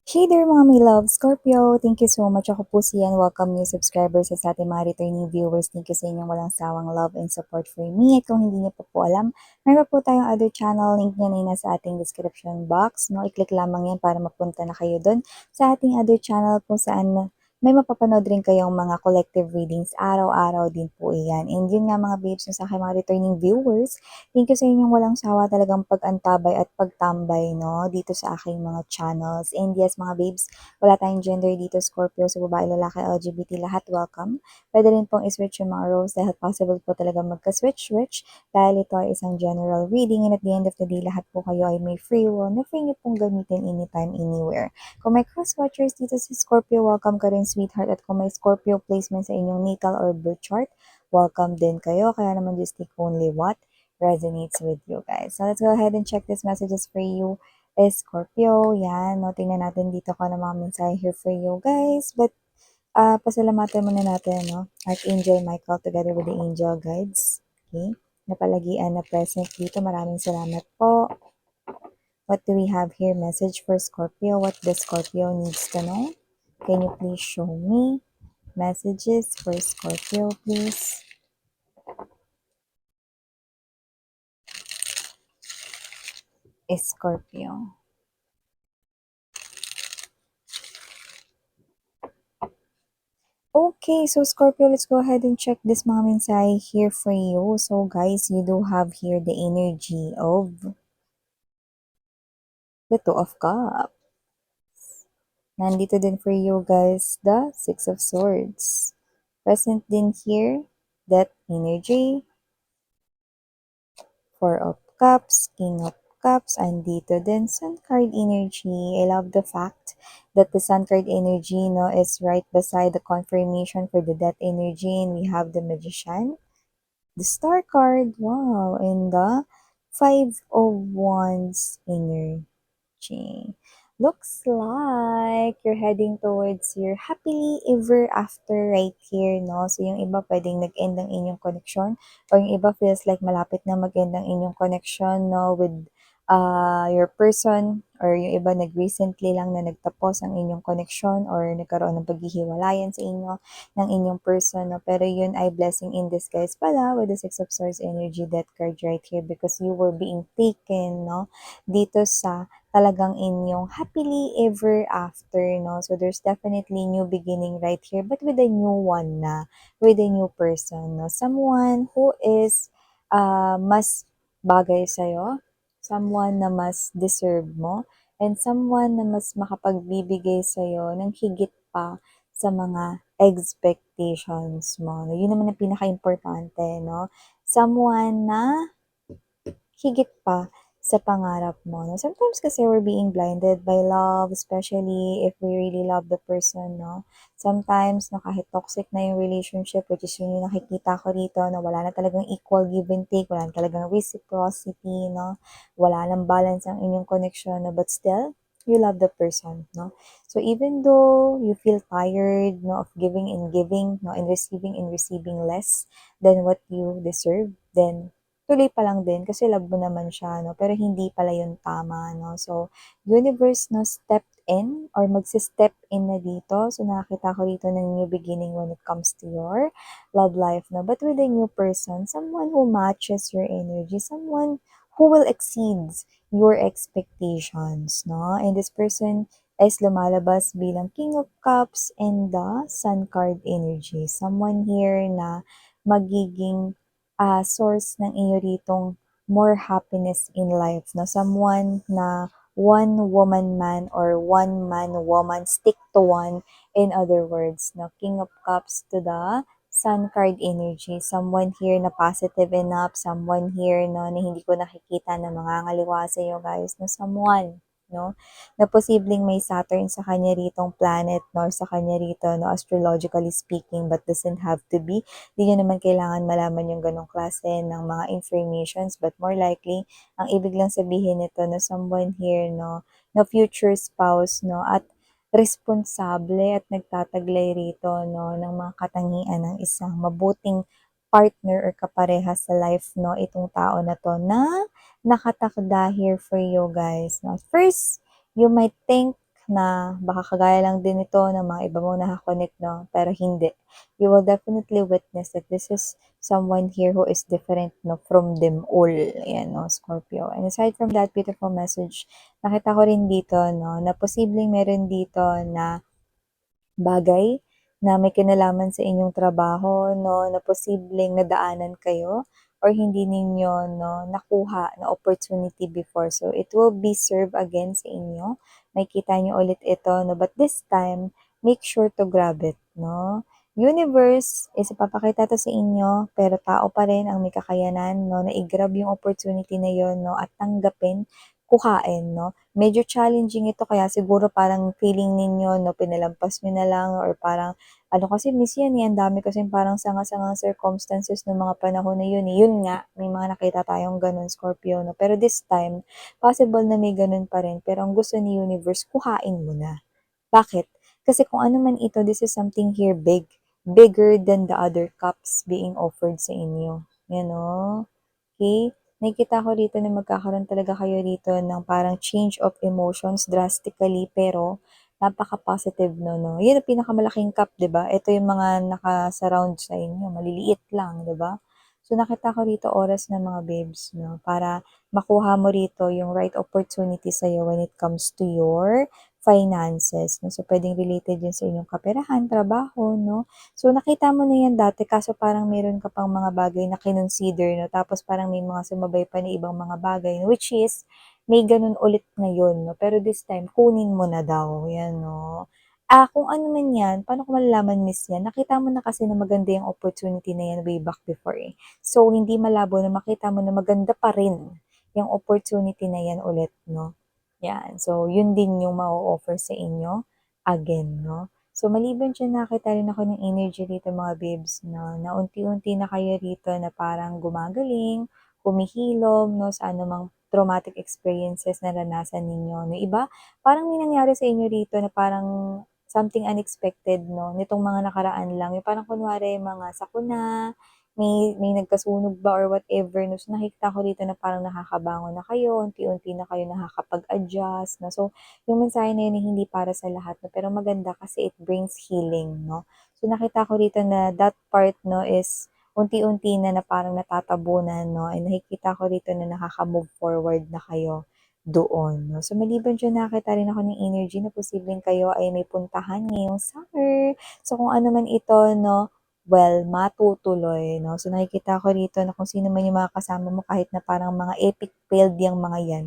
Hey there mga may love, Scorpio! Thank you so much. Ako po si Yan. Welcome new subscribers sa ating mga returning viewers. Thank you sa inyong walang sawang love and support for me. At kung hindi niyo pa po alam, meron po tayong other channel. Link niya na nasa ating description box. No? I-click lamang yan para mapunta na kayo dun sa ating other channel kung saan may mapapanood rin kayong mga collective readings. Araw-araw din po iyan. And yun nga mga babes, sa aking mga returning viewers, thank you sa inyong walang sawa talagang pag-antabay at pagtambay, no, dito sa aking mga channels. And yes, mga babes, wala tayong gender dito, Scorpio, sa babae, lalaki, LGBT, lahat welcome. Pwede rin pong i-switch yung mga roles dahil possible po talaga magka-switch-switch dahil ito ay isang general reading and at the end of the day, lahat po kayo ay may free will na free nyo pong gamitin anytime, anywhere. Kung may cross-watchers dito si Scorpio, welcome ka rin, sweetheart. At kung may Scorpio placement sa inyong natal or birth chart, welcome din kayo. Kaya naman just take only what resonates with you guys. So let's go ahead and check these messages for you. Scorpio, yan. No, tingnan natin dito ko na mga mensahe here for you guys. But pasalamatan muna natin, no? Archangel Michael together with the angel guides. Okay? Napalagian na present dito. Maraming salamat po. What do we have here? Message for Scorpio. What the Scorpio needs to know? Can you please show me messages for Scorpio, please? Scorpio. Okay, so Scorpio, let's go ahead and check this mga mensahe here for you. So guys, you do have here the energy of the Two of Cups. Nandito din for you guys, the Six of Swords. Present din here, that energy. Four of Cups, King of Cups, andito din Sun card energy. I love the fact that the Sun card energy, no, is right beside the confirmation for the Death energy, and we have the Magician, the Star card, wow, and the Five of Wands energy. Looks like you're heading towards your happily ever after right here, no? So, yung iba pwedeng nag-end ang inyong connection or yung iba feels like malapit na mag-end ang inyong connection, no, with your person or yung iba nag-recently lang na nagtapos ang inyong connection or nagkaroon ng paghihiwalayan sa inyo ng inyong person, no? Pero yun ay blessing in disguise pala with the Six of Swords energy, that card right here, because you were being taken, no, dito sa talagang inyong happily ever after, no? So, there's definitely new beginning right here, but with a new one na, with a new person, no? Someone who is mas bagay sa'yo, someone na mas deserve mo, and someone na mas makapagbibigay sa'yo ng higit pa sa mga expectations mo. No? Yun naman ang pinaka-importante, no? Someone na higit pa sa pangarap mo. No? Sometimes kasi we're being blinded by love, especially if we really love the person, no? Sometimes, no, kahit toxic na yung relationship, which is yun yung nakikita ko rito, na wala na talagang equal give and take, wala na talagang reciprocity, no? Wala nang balance ang inyong connection, no? But still, you love the person, no? So even though you feel tired, no, of giving, no, and receiving less than what you deserve, then tuloy pa lang din kasi love mo naman siya, no? Pero hindi pala yun tama, no? So, universe, no, stepped in or magsi-step in na dito. So, nakakita ko dito ng new beginning when it comes to your love life, no? But with a new person, someone who matches your energy, someone who will exceed your expectations, no? And this person is lumalabas bilang King of Cups and the Sun card energy. Someone here na magiging source ng iyo ritong more happiness in life, no? Someone na one woman man or one man woman, stick to one, in other words, no? King of Cups to the Sun card energy. Someone here na positive enough, someone here, no, na hindi ko nakikita na mangangaliwa sa iyo, guys, no? Someone, no, na posibleng may Saturn sa kanya ritong planet, no, sa kanya rito, no, astrologically speaking, but doesn't have to be. Di nyo naman kailangan malaman yung ganong klase ng mga informations, but more likely, ang ibig lang sabihin nito na someone here, no, na future spouse, no, at responsable at nagtataglay rito, no, ng mga katangian ng isang mabuting partner or kapareha sa life, no, itong tao na to na nakatakda here for you guys, no. First, you might think na baka kagaya lang din ito ng mga iba mong naka-connect 'no, pero hindi. You will definitely witness that this is someone here who is different 'no, from them all, ayan 'no, Scorpio. And aside from that beautiful message, nakita ko rin dito 'no, na posibleng meron dito na bagay na may kinalaman sa inyong trabaho 'no, na posibleng nadaanan kayo or hindi ninyo 'no, nakuha na opportunity before. So, it will be served again sa inyo. Makikita niyo ulit ito 'no, but this time, make sure to grab it 'no. Universe is ipapakita 'to sa inyo, pero tao pa rin ang may kakayanan 'no, na i-grab yung opportunity na yun 'no, at tanggapin, kuhain 'no. Medyo challenging ito kaya siguro parang feeling ninyo 'no, pinalampas niyo na lang or parang ano kasi miss yan, eh, ang dami kasing parang sanga-sangang circumstances nung mga panahon na yun, eh. Yun nga, may mga nakita tayong gano'n, Scorpio 'no. Pero this time, possible na may gano'n pa rin, pero ang gusto ni universe, kuhain mo na. Bakit? Kasi kung ano man ito, this is something here big, bigger than the other cups being offered sa inyo. Yan, oh. Okay? Nakikita ko dito na magkakaroon talaga kayo dito ng parang change of emotions drastically pero napaka-positive no. Yun ang pinakamalaking cup, 'di ba? Ito yung mga naka-surround sa inyo, maliliit lang, 'di ba? So nakita ko rito oras na mga babes, no, para makuha mo rito yung right opportunity sa'yo when it comes to your finances, no. So pwedeng related yun sa inyong kaperahan, trabaho, no. So, nakita mo na yan dati kaso parang meron ka pang mga bagay na kinonsider 'no, tapos parang may mga sumabay pa na ibang mga bagay which is may gano'n ulit ngayon 'no, pero this time kunin mo na daw, 'yan 'no. Kung ano man 'yan, paano ko malalaman miss yan, nakita mo na kasi na maganda yung opportunity na yan way back before, eh. So, hindi malabo na makita mo na maganda pa rin yung opportunity na yan ulit 'no, 'yan. So, yun din yung ma-o-offer sa inyo again 'no. So, maliban diyan nakita rin ako ng energy rito mga babes 'no, na unti-unti na kayo rito na parang gumagaling, humihilom 'no, sa anumang traumatic experiences na naranasan ninyo 'no. Iba, parang may nangyari sa inyo rito na parang something unexpected 'no, nitong mga nakaraan lang. Yung parang kunwari mga sakuna, may nagkasunog ba or whatever 'no. So, nakikita ko rito na parang nakakabangon na kayo, unti-unti na kayo nakakapag-adjust 'no. So, yung mensahe na yun ay hindi para sa lahat 'no, pero maganda kasi it brings healing 'no. So, nakita ko rito na that part 'no is unti-unti na parang natatabunan 'no, and nakikita ko rito na nakaka-move forward na kayo doon 'no. So, maliban diyan nakakita rin ako ng energy na posibleng kayo ay may puntahan ngayong summer. So, kung ano man ito 'no, well, matutuloy 'no. So, nakikita ko rito na kung sino man yung mga kasama mo kahit na parang mga epic failed yang mga yan.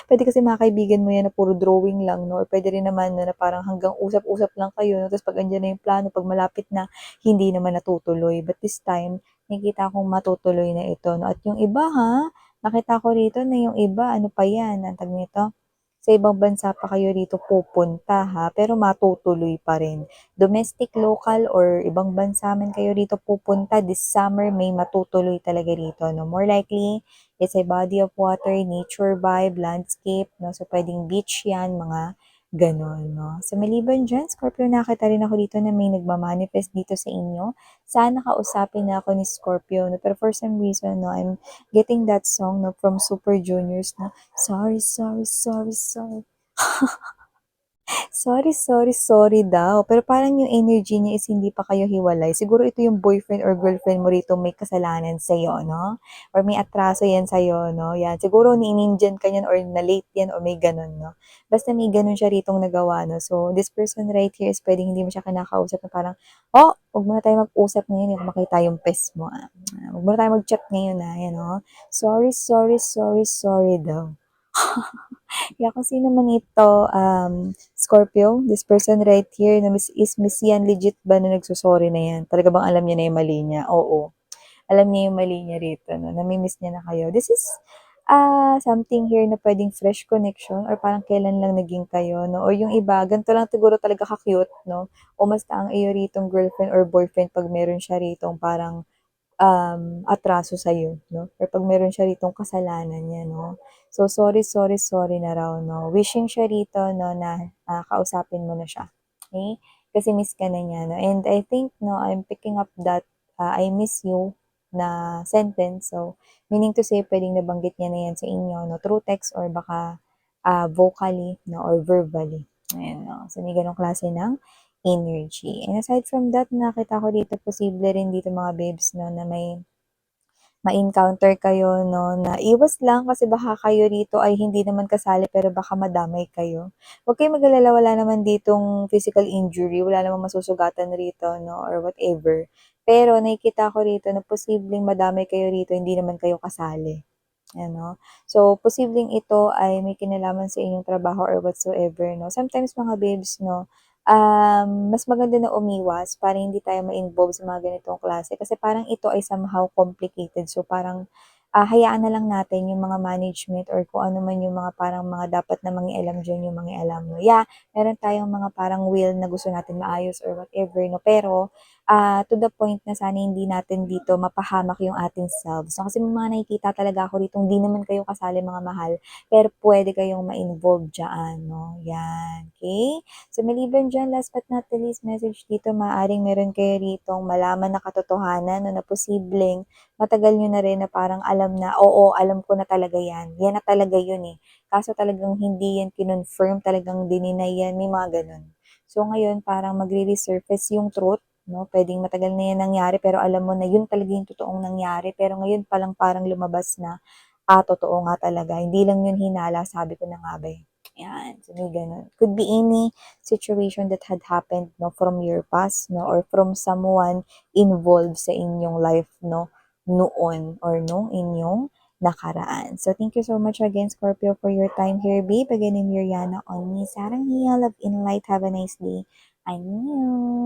Puwede kasi mga kaibigan mo 'yan na puro drawing lang 'no, or puwede rin naman 'no, na parang hanggang usap-usap lang kayo 'no, tapos 'pag andiyan na yung plano, 'pag malapit na, hindi naman natutuloy. But this time, nakikita kong matutuloy na ito 'no, at yung iba ha, nakita ko rito na yung iba ano pa 'yan, anong tawag nito, sa ibang bansa pa kayo rito pupunta ha, pero matutuloy pa rin. Domestic, local, or ibang bansa man kayo rito pupunta, this summer may matutuloy talaga rito 'no. More likely, it's a body of water, nature vibe, landscape 'no, so puwedeng beach 'yan, mga gano'n 'no. So maliban diyan, Scorpio, nakita rin ako dito na may nagma-manifest dito sa inyo. Sana kausapin na ako ni Scorpio 'no, pero for some reason 'no, I'm getting that song 'no from Super Juniors na, "Sorry, sorry, sorry, sorry." Sorry, sorry, sorry daw. Pero parang yung energy niya is hindi pa kayo hiwalay. Siguro ito yung boyfriend or girlfriend mo rito may kasalanan sa'yo, no? Or may atraso yan sa'yo, no? Yan. Siguro ni-Indian ka yan or na-late yan or may ganun, no? Basta may ganun siya ritong nagawa, no? So, this person right here is pwedeng hindi mo siya kinakausap na parang, oh, huwag muna tayo mag-usap ngayon, yung makita yung pes mo. Huwag muna tayo mag-chat ngayon, yan, no? Sorry, sorry, sorry, sorry daw. Yeah, kung sino man ito, Scorpio, this person right here na Miss yan, legit ba na nagso-sorry na yan? Talaga bang alam niya na yung mali niya? Oo, alam niya yung mali niya rito 'no, nami-miss niya na kayo. This is, something here na puwedeng fresh connection or parang kailan lang naging kayo 'no, or yung iba ganito lang siguro talaga ka-cute 'no, o basta ang iyo ritong girlfriend or boyfriend 'pag meron siya ritong parang atraso sa'yo 'no, or 'pag meron siya ritong kasalanan niya 'no. So, sorry, sorry, sorry na raw 'no. Wishing siya rito 'no na, kausapin mo na siya, okey? Kasi miss ka na niya 'no, and I think 'no, I'm picking up that, I miss you na sentence. So, meaning to say puwedeng nabanggit niya na 'yan sa inyo 'no, through text or baka, vocally, no, or verbally. Ayan, no? So, may ganong klase ng energy. And aside from that, nakita ko dito, posible rin dito mga babes, no, na may ma-encounter kayo, no, na iwas lang kasi baka kayo rito ay hindi naman kasali pero baka madamay kayo. Huwag kayong mag-alala, wala naman ditong physical injury, wala namang masusugatan rito, no, or whatever. Pero nakikita ko rito na posibleng madamay kayo rito, hindi naman kayo kasali. Ano? So, posibleng ito ay may kinalaman sa inyong trabaho or whatsoever, no? Sometimes mga babes, no, mas maganda na umiwas para hindi tayo ma-involve sa mga ganitong klase kasi parang ito ay somehow complicated. So, parang hayaan na lang natin yung mga management or kung ano man yung mga parang mga dapat na mangialam dyan, yung mangialam mo. Yeah, meron tayong mga parang will na gusto natin maayos or whatever, no? Pero, to the point na sana hindi natin dito mapahamak yung ating selves. No? Kasi may mga nakikita talaga ako dito, hindi naman kayo kasali mga mahal, pero pwede kayong ma-involve dyan, no? Yan, okay? So, maliban dyan, last but not the least, message dito, maaring meron kayo ritong malaman na katotohanan, no, na posibleng matagal nyo na rin na parang alam na, oo, alam ko na talaga yan. Yan na talaga yun eh. Kaso talagang hindi yan kinonfirm, talagang dininay yan, may mga ganun. So, ngayon, parang magre-resurface yung truth, no? Puwedeng matagal na 'yan nangyari pero alam mo na yun talaga yung totoong nangyari pero ngayon pa lang parang lumabas na, totoo nga talaga hindi lang yun hinala sabi ko na nga ba, eh. Ayan, so may gano'n. Could be any situation that had happened 'no from your past 'no or from someone involved sa inyong life 'no, noon or nung inyong nakaraan. So thank you so much again Scorpio for your time here babe. Again, I'm Miriana on me. Sarang Hiya, love in light. Have a nice day. Annyeong.